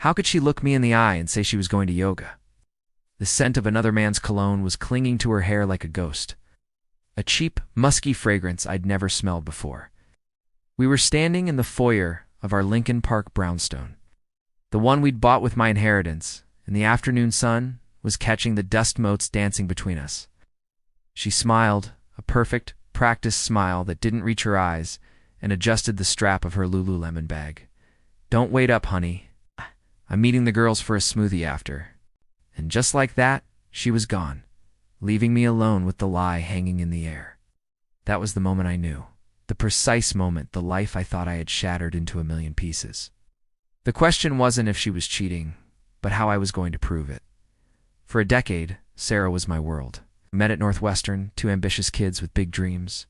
How could she look me in the eye and say she was going to yoga? The scent of another man's cologne was clinging to her hair like a ghost. A cheap, musky fragrance I'd never smelled before. We were standing in the foyer of our Lincoln Park brownstone, the one we'd bought with my inheritance, and the afternoon sun was catching the dust motes dancing between us. She smiled, a perfect, practiced smile that didn't reach her eyes, and adjusted the strap of her Lululemon bag. "Don't wait up, honey. I'm meeting the girls for a smoothie after." And just like that, she was gone, leaving me alone with the lie hanging in the air. That was the moment I knew. The precise moment the life I thought I had shattered into a million pieces. The question wasn't if she was cheating, but how I was going to prove it. For a decade, Sarah was my world. We met at Northwestern, two ambitious kids with big dreams.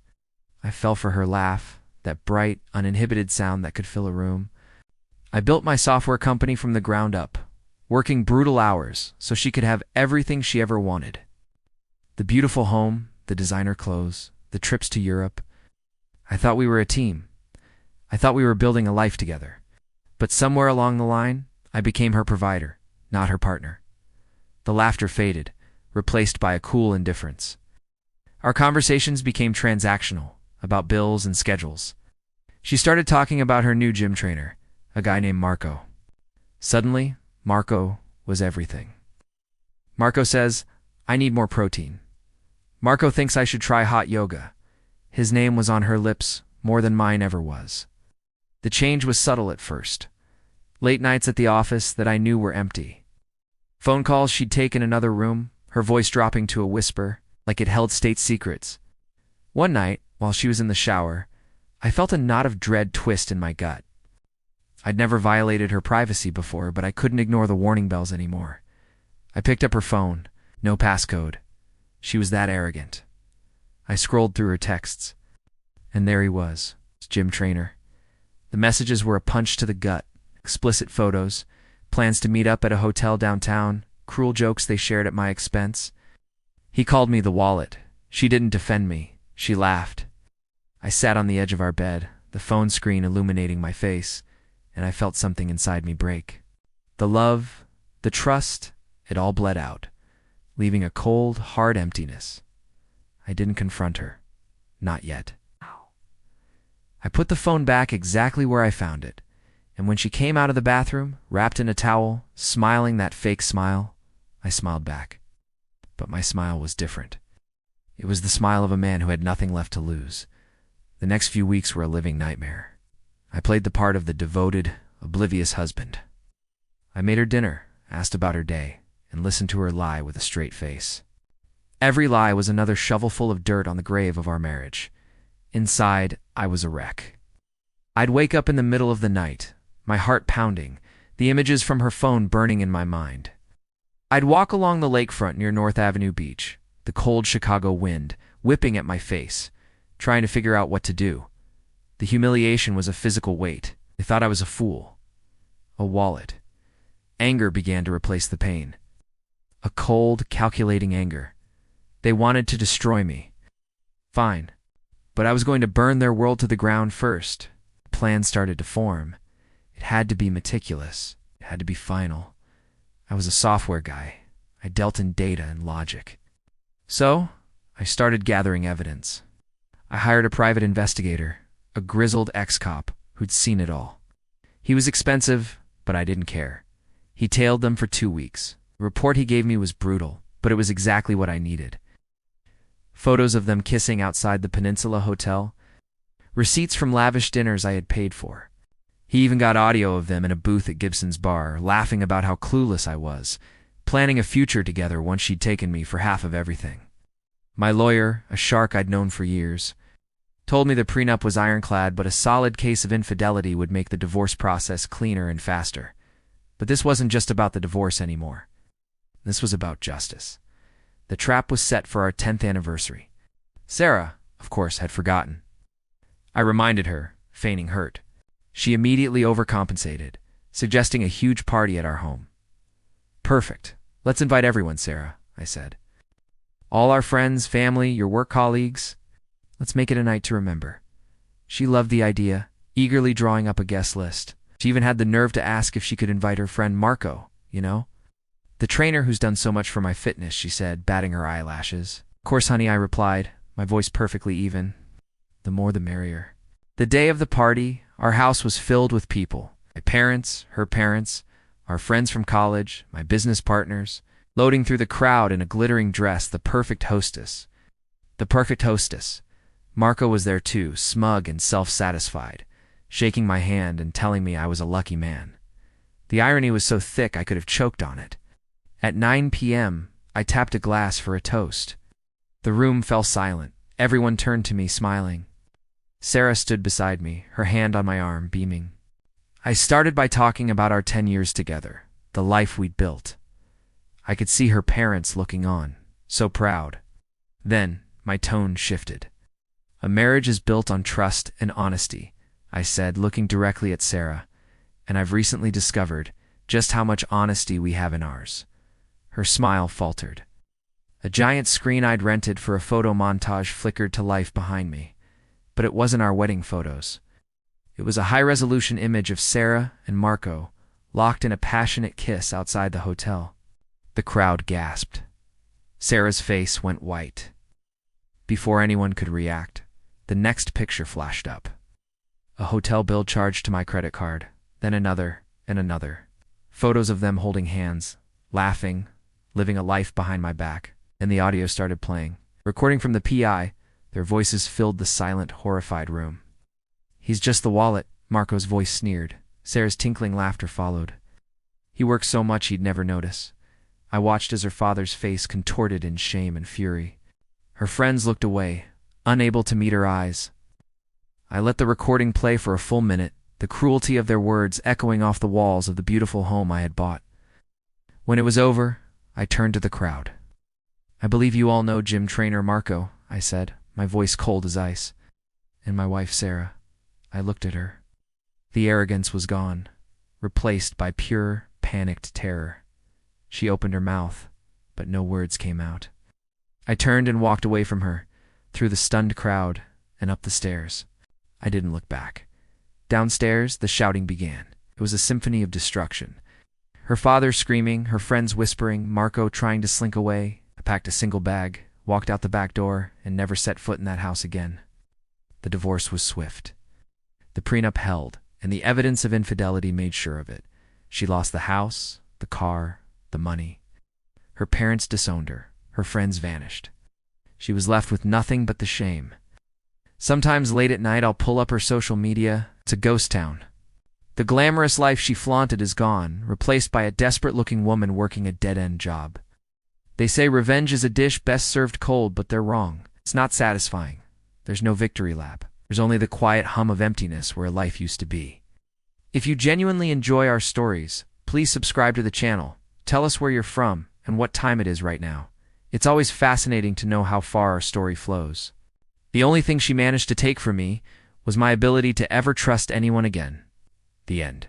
I fell for her laugh, that bright, uninhibited sound that could fill a room. I built my software company from the ground up, working brutal hours so she could have everything she ever wanted. The beautiful home, the designer clothes, the trips to Europe. I thought we were a team. I thought we were building a life together. But somewhere along the line, I became her provider, not her partner. The laughter faded, replaced by a cool indifference. Our conversations became transactional, about bills and schedules. She started talking about her new gym trainer, a guy named Marco. Suddenly, Marco was everything. Marco says, "I need more protein." Marco thinks I should try hot yoga. His name was on her lips more than mine ever was. The change was subtle at first. Late nights at the office that I knew were empty. Phone calls she'd take in another room, her voice dropping to a whisper, like it held state secrets. One night, while she was in the shower, I felt a knot of dread twist in my gut. I'd never violated her privacy before, but I couldn't ignore the warning bells anymore. I picked up her phone. No passcode. She was that arrogant. I scrolled through her texts. And there he was, gym trainer. The messages were a punch to the gut. Explicit photos, plans to meet up at a hotel downtown, cruel jokes they shared at my expense. He called me the wallet. She didn't defend me. She laughed. I sat on the edge of our bed, the phone screen illuminating my face, and I felt something inside me break. The love, the trust, it all bled out, leaving a cold, hard emptiness. I didn't confront her. Not yet. I put the phone back exactly where I found it, and when she came out of the bathroom, wrapped in a towel, smiling that fake smile, I smiled back. But my smile was different. It was the smile of a man who had nothing left to lose. The next few weeks were a living nightmare. I played the part of the devoted, oblivious husband. I made her dinner, asked about her day, and listened to her lie with a straight face. Every lie was another shovelful of dirt on the grave of our marriage. Inside, I was a wreck. I'd wake up in the middle of the night, my heart pounding, the images from her phone burning in my mind. I'd walk along the lakefront near North Avenue Beach, the cold Chicago wind whipping at my face, trying to figure out what to do. The humiliation was a physical weight. They thought I was a fool. A wallet. Anger began to replace the pain. A cold, calculating anger. They wanted to destroy me. Fine. But I was going to burn their world to the ground first. A plan started to form. It had to be meticulous. It had to be final. I was a software guy. I dealt in data and logic. So, I started gathering evidence. I hired a private investigator, a grizzled ex-cop who'd seen it all. He was expensive, but I didn't care. He tailed them for 2 weeks. The report he gave me was brutal, but it was exactly what I needed. Photos of them kissing outside the Peninsula Hotel. Receipts from lavish dinners I had paid for. He even got audio of them in a booth at Gibson's bar, laughing about how clueless I was, planning a future together once she'd taken me for half of everything. My lawyer, a shark I'd known for years, told me the prenup was ironclad, but a solid case of infidelity would make the divorce process cleaner and faster. But this wasn't just about the divorce anymore. This was about justice. The trap was set for our 10th anniversary. Sarah, of course, had forgotten. I reminded her, feigning hurt. She immediately overcompensated, suggesting a huge party at our home. "Perfect. Let's invite everyone, Sarah," I said. "All our friends, family, your work colleagues. Let's make it a night to remember." She loved the idea, eagerly drawing up a guest list. She even had the nerve to ask if she could invite her friend Marco, you know? The trainer who's done so much for my fitness, she said, batting her eyelashes. Of course, honey, I replied, my voice perfectly even. The more the merrier. The day of the party, our house was filled with people. My parents, her parents, our friends from college, my business partners, loading through the crowd in a glittering dress, the perfect hostess. The perfect hostess. Marco was there too, smug and self-satisfied, shaking my hand and telling me I was a lucky man. The irony was so thick I could have choked on it. At 9 p.m., I tapped a glass for a toast. The room fell silent. Everyone turned to me, smiling. Sarah stood beside me, her hand on my arm, beaming. I started by talking about our 10 years together, the life we'd built. I could see her parents looking on, so proud. Then, my tone shifted. A marriage is built on trust and honesty, I said, looking directly at Sarah, and I've recently discovered just how much honesty we have in ours. Her smile faltered. A giant screen I'd rented for a photo montage flickered to life behind me, but it wasn't our wedding photos. It was a high-resolution image of Sarah and Marco, locked in a passionate kiss outside the hotel. The crowd gasped. Sarah's face went white. Before anyone could react, the next picture flashed up. A hotel bill charged to my credit card, then another and another. Photos of them holding hands, laughing, living a life behind my back, and the audio started playing. Recording from the PI, their voices filled the silent, horrified room. He's just the wallet, Marco's voice sneered. Sarah's tinkling laughter followed. He works so much he'd never notice. I watched as her father's face contorted in shame and fury. Her friends looked away, unable to meet her eyes. I let the recording play for a full minute, the cruelty of their words echoing off the walls of the beautiful home I had bought. When it was over, I turned to the crowd. I believe you all know gym trainer Marco, I said, my voice cold as ice. And my wife Sarah. I looked at her. The arrogance was gone, replaced by pure, panicked terror. She opened her mouth, but no words came out. I turned and walked away from her, through the stunned crowd, and up the stairs. I didn't look back. Downstairs, the shouting began. It was a symphony of destruction. Her father screaming, her friends whispering, Marco trying to slink away. I packed a single bag, walked out the back door, and never set foot in that house again. The divorce was swift. The prenup held, and the evidence of infidelity made sure of it. She lost the house, the car, the money. Her parents disowned her. Her friends vanished. She was left with nothing but the shame. Sometimes late at night I'll pull up her social media. It's a ghost town. The glamorous life she flaunted is gone, replaced by a desperate-looking woman working a dead-end job. They say revenge is a dish best served cold, but they're wrong. It's not satisfying. There's no victory lap. There's only the quiet hum of emptiness where life used to be. If you genuinely enjoy our stories, please subscribe to the channel. Tell us where you're from and what time it is right now. It's always fascinating to know how far our story flows. The only thing she managed to take from me was my ability to ever trust anyone again. The end.